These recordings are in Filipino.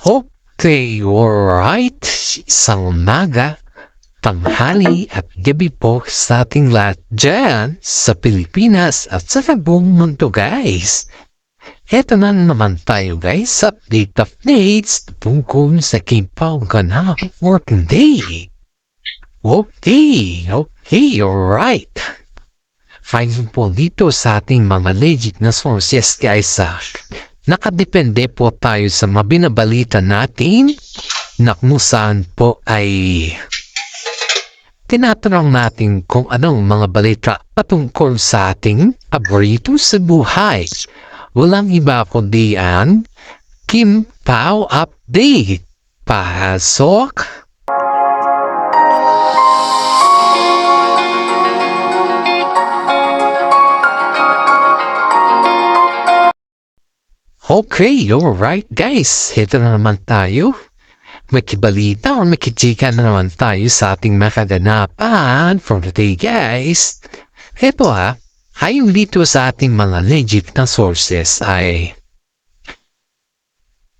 Okay, alright. Isang umaga, tanghali at gabi po sa ating lahat dyan sa Pilipinas at sa buong mundo, guys. Eto na naman tayo, guys, updates tungkol sa Kimpaw ganap working day. Okay, alright. Fine po dito sa ating mga legit na sources, guys. Nakadepende po tayo sa mabinabalita natin na kung saan po ay tinatanong natin kung anong mga balita patungkol sa ating paborito sa buhay. Walang iba kundi ang Kim Pao Update. Pasok! Okay, alright guys, ito na naman tayo. May kibalita o may kichika na naman tayo sa ating makaganapan for today, guys. Ito ayon dito sa ating mga legit na sources ay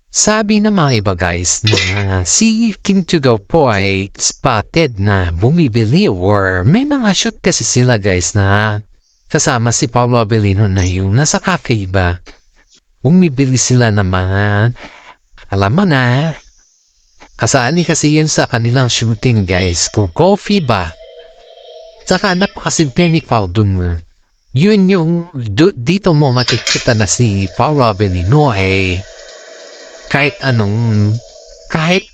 sabi ng mga iba, guys, na si Kim Chiu po ay spotted na bumibili or may mga shoot kasi sila, guys, na kasama si Paolo Avellino na yung nasa cafe ba. Bumibili sila ng mga, alam mo na, kasali kasi yun sa kanilang shooting, guys, kung coffee ba. Saka napakasimple ni Paul dun. Yun yung, dito mo makikita na si Paolo Avellino ay kahit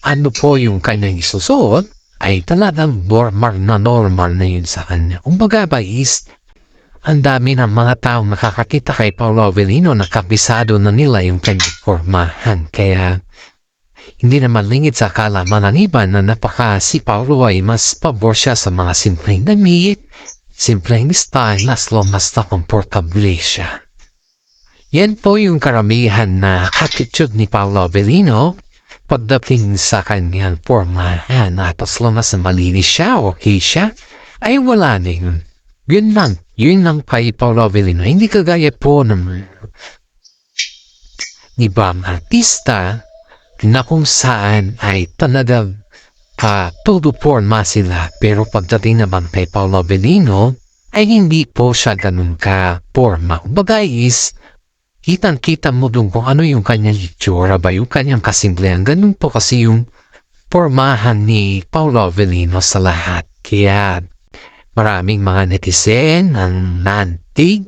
ano po yung kanyang isusuot, ay talagang normal na yun sa kanya. Kumbaga ba is, ang dami ng mga taong nakakakita kay Paolo Avellino na kabisado na nila yung kanyang formahan. Kaya hindi naman lingid sa kalaman ng iba na si Paolo ay mas pabor siya sa mga simpleng damit, simpleng style, as long as na komportable siya. Yan po yung karamihan na attitude ni Paolo Avellino pagdating sa kanyang formahan. At as long as malinis siya, okay siya, ay wala na yun. Yun lang kay Paolo Avellino. Hindi kagaya po ng ibang artista na kung saan ay talagang todo forma sila. Pero pagdating naman kay Paolo Avellino, ay hindi po siya ganun ka-forma. Kumbaga is, kitang-kita mo dun kung ano yung kanyang itsura ba, yung kanyang kasimplehan. Ganun po kasi yung formahan ni Paolo Avellino sa lahat. Kaya, maraming mga netizen ang nantig.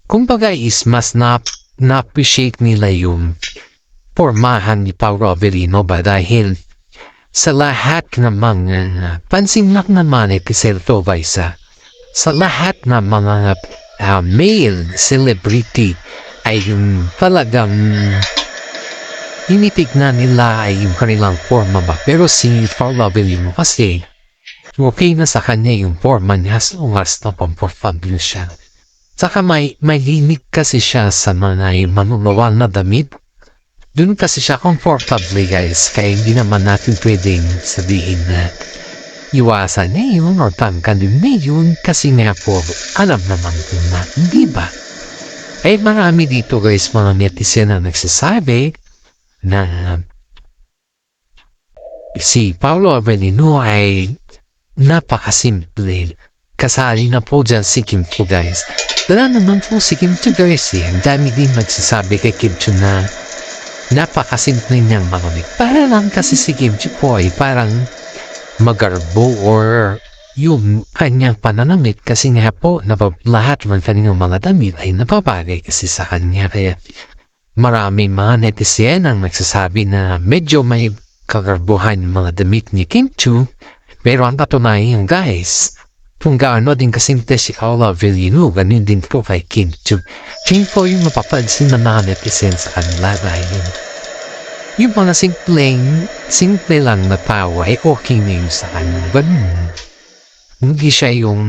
Kumbaga is mas na-appreciate nila yung formahan ni Paolo Avellino ba dahil sa lahat ng mga pansin lang naman netizen to ba isa. Sa lahat ng mga male celebrity ay yung talagang tinitignan nila ay yung kanilang forma ba. Pero si Paolo Avellino kasi okay na sa kanya yung forma niya as long as na comfortable siya. Saka may limit kasi siya sa mga manunawal na damit. Doon kasi siya comfortable, guys. Kaya hindi naman natin pwedeng sabihin na iwasan na yun or tanggalin na yun kasi nga po alam naman ko na hindi ba? Eh marami dito, guys, mga netizen na nagsasabi na si Paolo Avellino ay napakasimple. Kasali na po dyan si Kim Chiu, guys. Wala naman po si Kim Chiu, guys. Ang dami din magsasabi kay Kim Chiu na napakasimple niyang manamit. Para lang kasi si Kim Chiu po ay parang magarbo or yung kanyang pananamit kasi nga po lahat ng kanyang mga damit ay napapagay kasi sa kanya. Kaya maraming mga netizen ang nagsasabi na medyo may kagarbuhan ng mga damit ni Kim Chiu. Pero ang katunayan, guys, kung gaano din kasimple si Paolo Avellino, ganun din po kay Kim Chiu. Yun po yung mapapansin na mga netizen sa kanila dahil yung mga simple lang na tao ay okay na yun sa kanila. Ganun. Hindi siya yung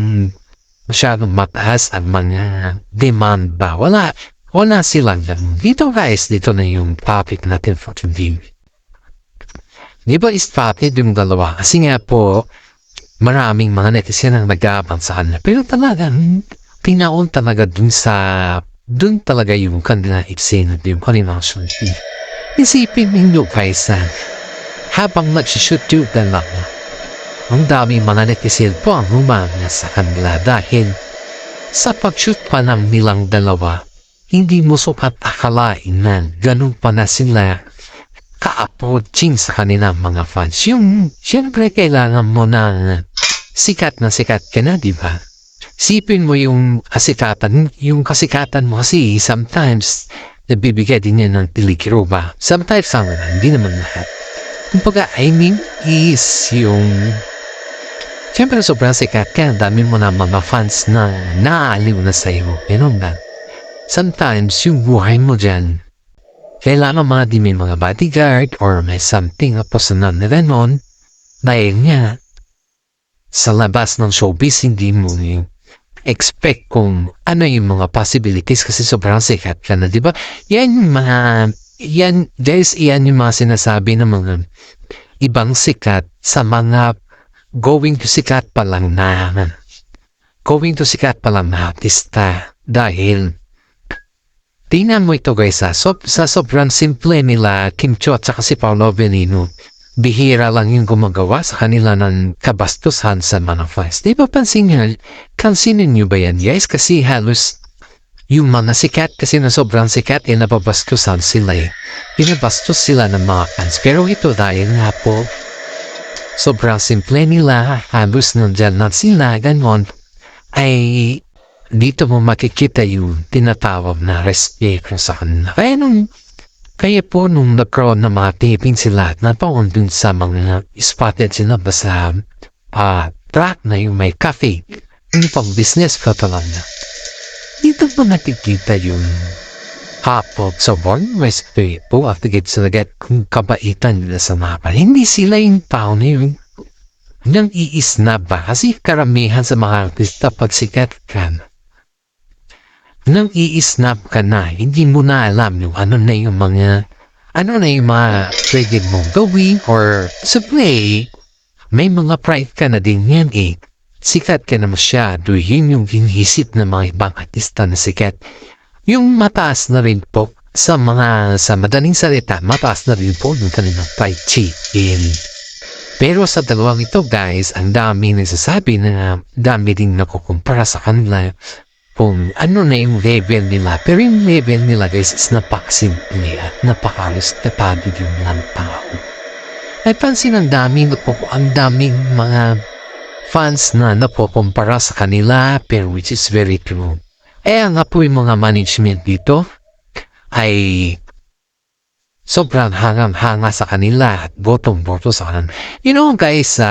masyadong mataas ang mga demand ba. Wala silang ganun. Dito, guys, dito na yung topic natin for today. Di ba spotted yung dalawa? Kasi nga po, maraming mga netizen ang nag-aabang sa kanila. Pero talagang, tinaon talaga dun talaga yung kanila eksena, yung kanilang shooting. Isipin ninyo guys habang nagsushoot yung dalawa, ang dami mga netizen po ang humanga sa kanila dahil sa pag-shoot pa ng nilang dalawa, hindi mo sukat akalain na ganun pa na sila ka-approaching sa kanilang mga fans. Yung, syempre kailangan mo na sikat ka na, di ba? Sipin mo yung kasikatan mo kasi sometimes nabibigay din yan ng tilikiro ba? Sometimes hindi naman lahat. Kumbaga, I mean is yung siyempre sobrang sikat ka, dami mo na mga fans na naaaliw na sa'yo. Ganun ba? Sometimes yung buhay mo dyan, kailangan mga di may mga bodyguard or may something na personal na ganon dahil nga sa labas ng showbiz hindi mo expect kung ano yung mga possibilities kasi sobrang sikat ka na, di ba? Yan yung mga sinasabi ng mga ibang sikat sa mga going to sikat pa lang na artista dahil tingnan mo ito guys sa sobrang simple nila Kim Chiu at saka si Paolo Avellino, bihira lang yung gumagawa sa kanila ng kabastusan sa mga fans. Di ba kansinin nyo ba yan guys? Kasi halos yung mga sikat kasi na sobrang sikat nababastusan sila Pinabastos sila ng mga fans. Pero ito dahil nga po sobrang simple nila, halos nandyan na sila, ganon, ay dito mo makikita yung tinatawag na respeto sa kanila. Kaya po nung nagkaroon ng mga taping sila at napaon dun sa mga spotted sila ba sa track na yung may cafe, yung pang business ka talaga. Dito mo nakikita yung hapot sa born respeto at higit sila kung kabaitan nila sa mga hindi sila yung tao na yung nang iisnab ba? Kasi karamihan sa mga artista pag sikat ka nang iisnab ka na, hindi mo na alam yung ano na yung mga pwede mong gawin or sa play, may mga pride ka na din yan sikat ka na masyado, yun yung hinisip ng mga ibang artista na sikat. Yung mataas na rin po sa madaling salita, mataas na rin po yung kanilang pride chicken. Pero sa dalawang ito guys, ang dami nagsasabi na dami din nakukumpara sa kanila kung ano na yung level nila. Pero yung level nila guys is napakasimple at napaka-respetable yung mga tao. Ay pansin ang daming mga fans na napukumpara sa kanila pero which is very true. Nga po yung mga management dito ay sobrang hangang-hanga sa kanila at botong-boto sa kanila. You know guys,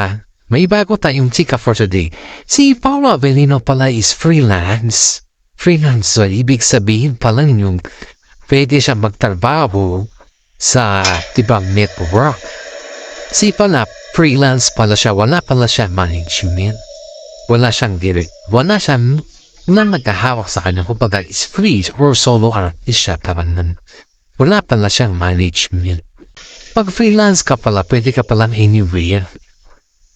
may bago tayong chika for today. Si Paolo Avellino pala is freelance. So ibig sabihin pala yung pwede siya magtrabaho sa ibang network. Si pala freelance pala siya, wala pala siya management. Wala siyang direct. Wala siyang na nagkahawak sa kanya kung baga is free or solo artist siya parang wala pala siyang management. Pag freelance ka pala, pwede ka pala anywhere.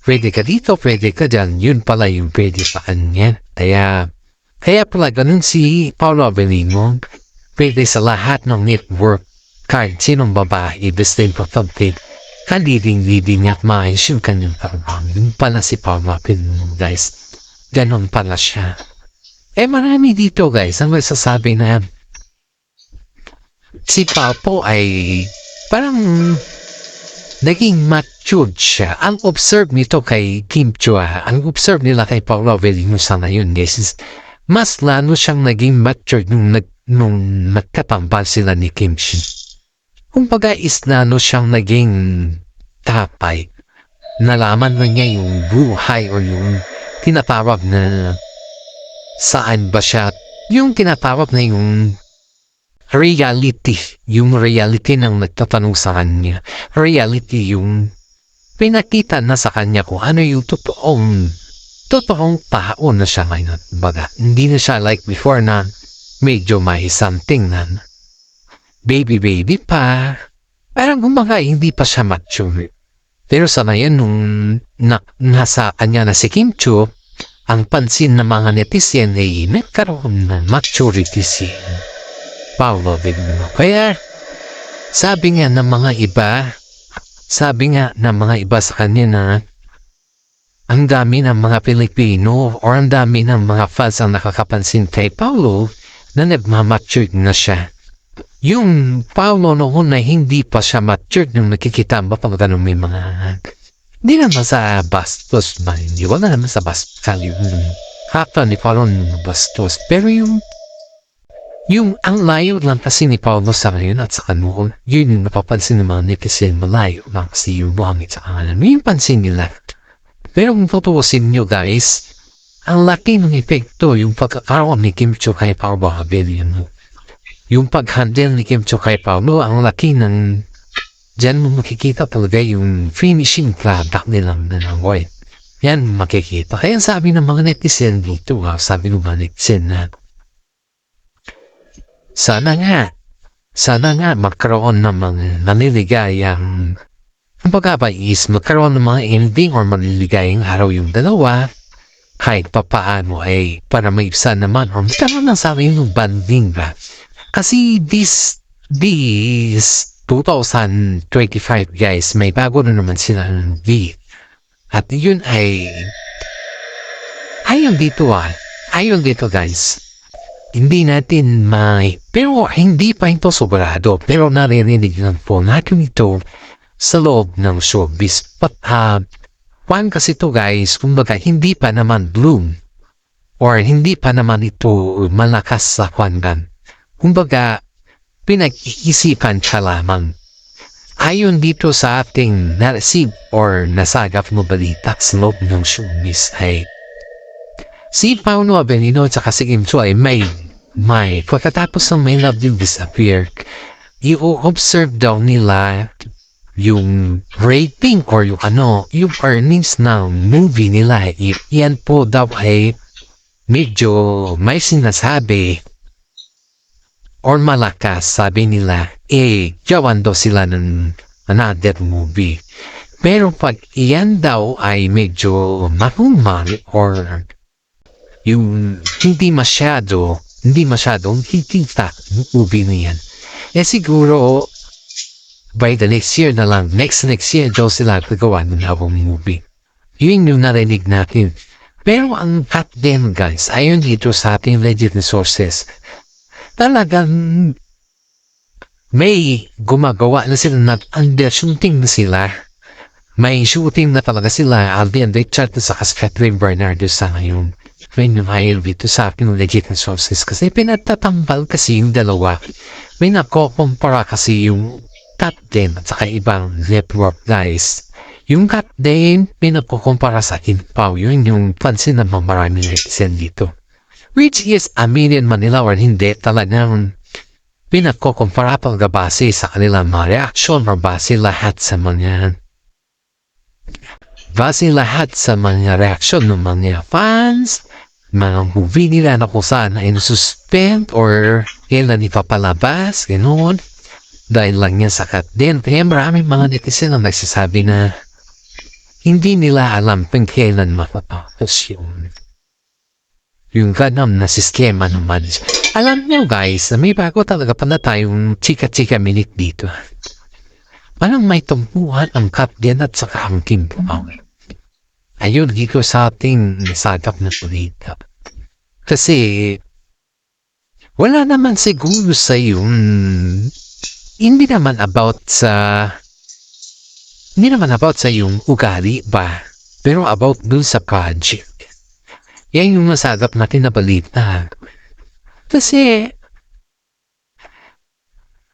Pwede ka dito, pwede ka dyan. Yun pala yung pwede pa kanya. Kaya pala ganun si Paolo Avellino. Pwede sa lahat ng network. Kahit sinong babae, basta importante. Kaliding-liding at maayos yung kanyang trabaho. Yun pala si Paolo Avellino guys. Ganun pala siya. Marami dito guys ang masasabi na si Papo ay parang naging matured siya. Ang observe nito kay Kim Chiu, ang observe nila kay Paolo Avellino sana yun guys is mas lalo siyang naging matured nung nagkatambal sila ni Kim Chiu. Kumbaga is lalo siyang naging tapay. Nalaman na niya yung buhay o yung tinatawag na saan ba siya, yung tinatawag na yung reality ng nagtatanong sa kanya. Reality yung pinakita na sa kanya kung ano yung totoong tao na siya ngayon. Baga, hindi na siya like before na medyo may something na baby pa. Parang kumbaga hindi pa siya mature. Pero sa ngayon nung nasa kanya na si Kim Chiu, ang pansin ng mga netizen ay nagkaroon ng maturity si Paolo Avellino. Kaya Sabi nga ng mga iba sa kanya na ang dami ng mga Pilipino or ang dami ng mga fans ang nakakapansin kay Paulo na nagmamature na siya. Yung Paulo noon na hindi pa siya mature nung nakikita mo pang ganun may mga hindi naman sa bastos ba, hindi wala naman sa bastos yung hapa ni Paulo ng bastos, pero yung ang layo lang kasi ni Paulo sa ngayon at sa noon, yun yung napapansin ng mga netizen, malayo lang kasi yung buhangit sa kanan, yung pansin nila. Pero kung tutuusin nyo guys, ang laki ng epekto yung pagkakaroon ni Kim Chiu kay Paulo Rebellion. Yung pag-handle ni Kim Chiu kay Paulo, ang laki ng dyan mo makikita talaga yung finishing product nilang nanangoy. Yan makikita. Kaya sabi ng mga netizen dito, sabi ng mga netizen na sana nga magkaroon ng mga naniligayang magkaroon ng mga ending or maniligayang araw yung dalawa kahit papaano ay para maibsan naman or magkaroon ng sabi yung banding ba. Kasi this 2025 guys, may bago na naman sila ng V. At yun ay ayon dito guys. Hindi natin pero hindi pa ito sobrado, pero naririnig lang po natin ito sa loob ng showbiz. But kasi ito guys, kumbaga hindi pa naman bloom or hindi pa naman ito malakas sa kwangan. Kumbaga, pinag-iisipan siya lamang. Ayon dito sa ating na-receive or nasagap mo balita sa loob ng showbiz ay si Paulo Avelino at saka si Kim Chiu ay may pagkatapos ng may love you disappear, i-observe daw nila yung rating or yung earnings ng movie nila. Yan po daw ay medyo may sinasabi or malakas, sabi nila, gawan daw sila ng another movie. Pero pag iyan daw ay medyo mahuman or yung hindi masyadong hikita yung movie na yan, siguro by the next year na lang, next year daw sila gagawa ng habang movie. Yun yung narinig natin. Pero ang cut din guys, ayon dito sa ating legit sources, talagang may gumagawa na sila nag-under-shooting na sila. May shooting na talaga sila, Alvin Richard at saka Catherine Bernardo sa ngayon. May numayil dito sa aking legit sources kasi pinatatambal kasi yung dalawa. May nakokompara kasi yung cut din at saka ibang network guys. Yung cut din, pinakukumpara sa akin pa. Yun yung pansin ng mga maraming netizen dito. Which is, aminin man nila or hindi, talagang pinakukumpara talaga base sa kanilang mga reaksyon or base lahat sa mga reaksyon ng mga fans, mga movie nila na kung saan ay nasuspend or kailan ipapalabas, ganoon. Dahil lang yan sa cut din. Kaya maraming mga netizen ang nagsasabi na hindi nila alam kung kailan mapapapos yung ganam na sistema naman. Alam nyo guys, may bago talaga pala tayong chika-chika minute dito. Parang may tumpuhan ang cut din at saka ang Kim Pao. Ayun, dito sa ating nasagap na balita. Kasi, wala naman siguro sa yung hindi naman about sa yung ugali ba, pero about dun sa project. Yan yung nasagap natin na balita. Kasi,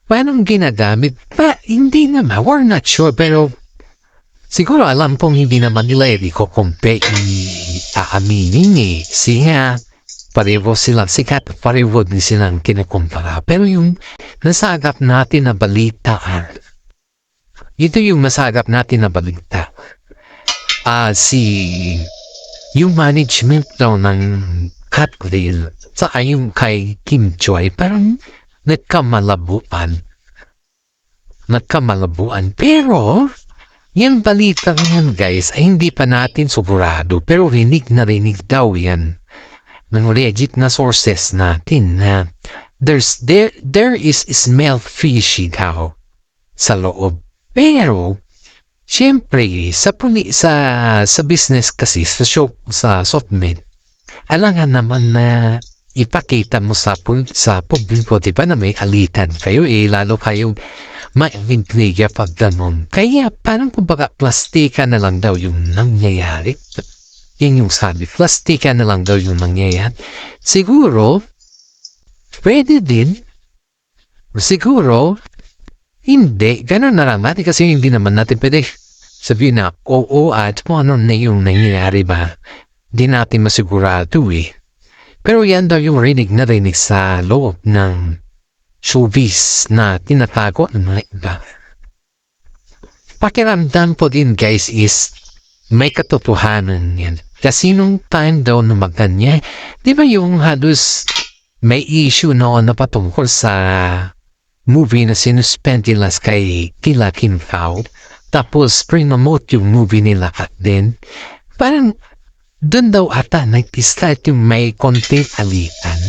paano ginagamit? Hindi naman, we're not sure, pero siguro alam kong hindi naman nila i-compare aaminin siya pareho silang sikat, pareho din silang kinukumpara. Pero yung nasagap natin na balita, ito yung nasagap natin na balita. Yung management daw ng Catril, saka yung kay Kim Chiu ay parang nagkamalabuan. Pero, yan balita yan guys, ay hindi pa natin sigurado. Pero rinig na rinig daw yan ng legit na sources natin na there is smell fishy daw sa loob. Pero, siyempre, sa business kasi, sa softmed, alangan naman na ipakita mo sa publiko, di ba, na may alitan kayo, lalo kayong ma-intriga pag ganun. Kaya parang kumbaga plastika na lang daw yung nangyayari. Yan yung sabi, plastika na lang daw yung nangyayari. Siguro, pwede din. Siguro, hindi. Ganun na lang natin kasi hindi naman natin pwede sabihin na, oo, at kung ano na yung nangyayari ba, di natin masigurado eh. Pero yan daw yung rinig sa loob ng showbiz na tinatago ng mga iba. Pakiramdam po din guys is may katotohanan yan. Kasi nung time daw na magkanya, di ba yung halos may issue noon na patungkol sa movie na sinuspend nila kay Kila Kim Pao. Tapos promote yung movie nila at din. Parang doon daw ata nag-start yung may konting alitan.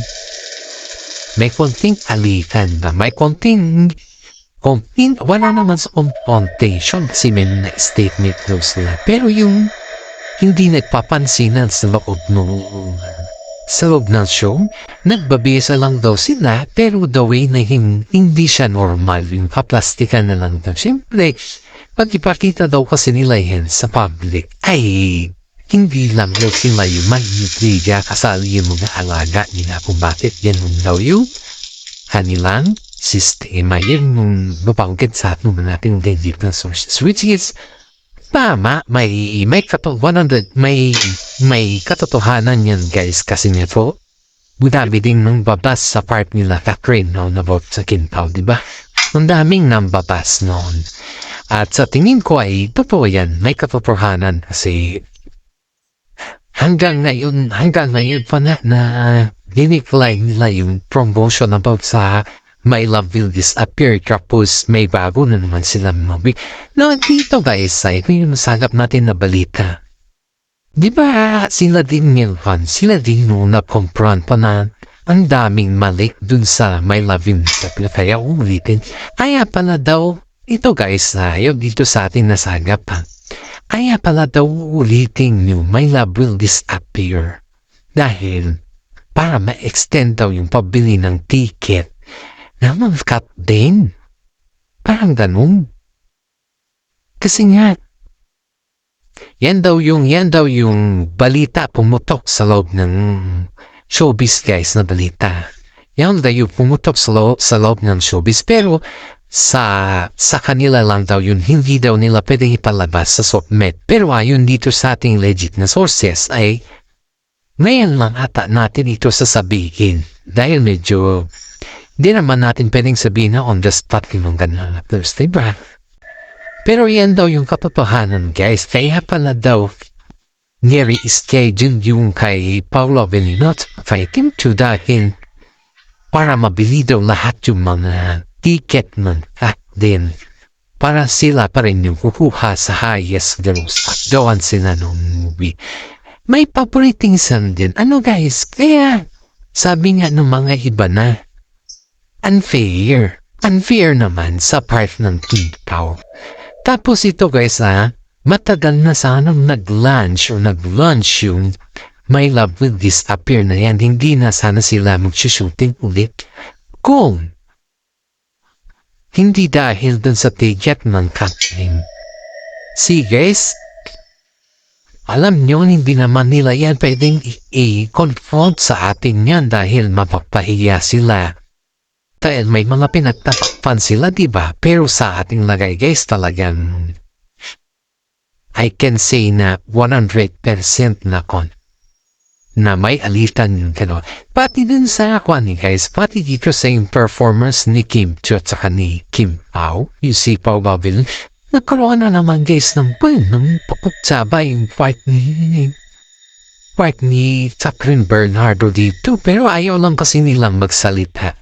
May konting alitan ba? May konting wala naman sa confrontation kasi may statement daw sila. Pero yung hindi nagpapansinan sa loob ng show, nagbabisa lang daw sila pero the way na hindi siya normal, yung kaplastikan na lang daw. Siyempre, pag ipakita daw kasi nila yan sa public, ay hindi lang daw sila yung mag-intriga kasali yung mga alaga nila kung bakit ganun daw yung kanilang sistema. Yan yung mabanggit sa atin natin legit na sources, which is tama, may katotohanan yan guys kasi nito budabi din nang babas sa part nila Catherine noon about sa Kinpao, diba? Ang daming nambabas noon at sa tingin ko ay totoo yan, may katotohanan kasi hanggang ngayon pa na dinecline nila yung promotion about sa My Love Will Disappear tapos may bago na naman sila movie. No, dito guys, ito yung nasagap natin na balita. Di ba sila din nung na-confront pa na ang daming mali dun sa My Love Will Disappear. Kaya ulitin. Kaya pala daw, ito guys, yung dito sa atin nasagap ha. Kaya pala daw ulitin yung My Love Will Disappear. Dahil para ma-extend daw yung pabili ng ticket na mag-cut din. Parang ganun. Kasi nga, yan daw yung balita pumutok sa loob ng showbiz guys na balita. Yan daw yung pumutok sa loob ng showbiz. Pero sa kanila lang daw yun, hindi daw nila pwedeng ipalabas sa softmed. Pero ayon dito sa ating legit na sources ay ngayon lang ata natin ito sasabihin. Dahil medyo di naman natin pwedeng sabihin na on the spot yung ganun na Thursday, diba? Pero yan daw yung katotohanan, guys. Kaya pala daw nire-schedule yung kay Paolo Avellino kay Kim Chiu dahil para mabili daw lahat yung mga ticket ng at din para sila pa rin yung kukuha sa highest gross at doon sila nung movie. May papuriting san din. Ano guys? Kaya sabi nga ng mga iba na unfair. Unfair naman sa part ng Kinpao. Tapos ito guys matagal na sanang nag-launch yung My Love Will Disappear na yan. Hindi na sana sila mag-shooting ulit. Kung hindi dahil dun sa ticket ng Catherine. See guys, alam nyo hindi naman nila yan pwedeng i-confront sa atin yan dahil mapapahiya sila. Dahil may mga pinagtatakpan sila, diba? Pero sa ating lagay guys talagang I can say na 100% na may alitan yung gano'n. Pati din sa ako guys, pati dito sa yung performance ni Kim Chiu at saka ni Kim Pao, you see Pao Babel, nagkaroon na naman guys ng pakutsaba yung part ni Catherine Bernardo dito. Pero ayaw lang kasi nilang magsalita.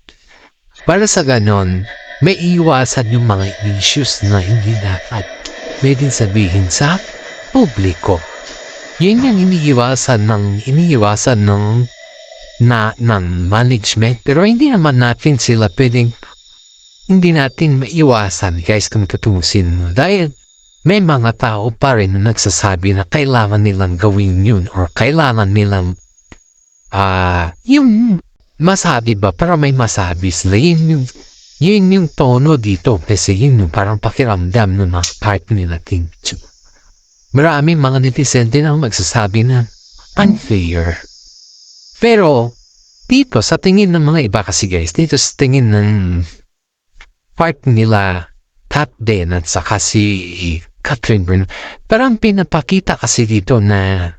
Para sa ganon, may iwasan yung mga issues na hindi dapat pwedeng sabihin sa publiko. Yan yung iniiwasan ng management. Pero hindi naman natin sila pwedeng hindi natin maiwasan guys kung tutusin mo. Dahil may mga tao pa rin na nagsasabi na kailangan nilang gawin yun or kailangan nilang yung masabi ba para may masabi sila. Yun yung tono dito kasi yun yung parang pakiramdam ng mga part nila Team 2. Maraming mga netizen din ang magsasabi na unfair. Pero dito sa tingin ng mga iba kasi guys, dito sa tingin ng part nila Kat din at saka si Catherine Bernardo, parang pinapakita kasi dito na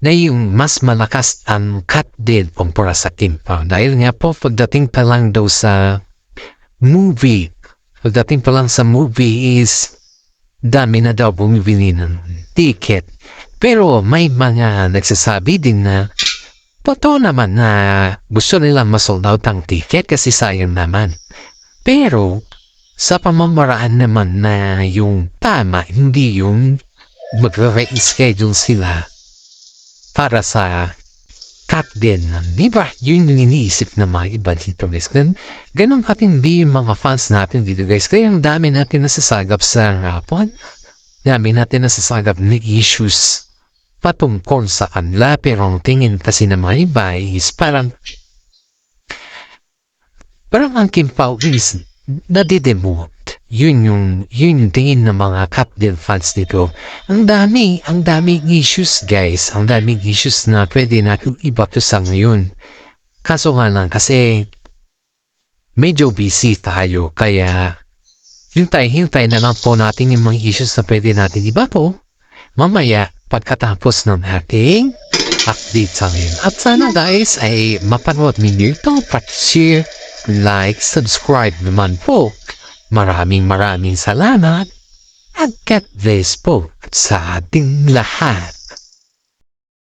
yung mas malakas ang Kat din kumpara sa Kim Pao. Dahil nga po pagdating pa lang daw sa movie is dami na daw bumibili ng ticket. Pero may mga nagsasabi din na totoo naman na gusto nilang masold out ang ticket kasi sayang naman. Pero sa pamamaraan naman na yung tama, hindi yung magre-reschedule sila para sa cut din. Diba? Yun yung iniisip na mga iba dito guys. Ganun katindi yung mga fans natin dito guys. Kaya ang dami natin nasasagap sa rapon. Dami natin nasasagap na issues patungkol sa kanila. Pero ang tingin kasi na mga iba is parang ang Kim Pao is nadidemot. Yun yung tingin ng mga Captain fans dito. Ang daming issues guys. Ang daming issues na pwede natin ibato sa ngayon. Kaso nga lang kasi medyo busy tayo. Kaya hintay na lang po natin yung mga issues na pwede natin ibato. Mamaya pagkatapos ng ating update sa ngayon. At sana guys ay mapanood ninyo ito. Share, like, subscribe naman po. Maraming salamat at God bless po sa ating lahat.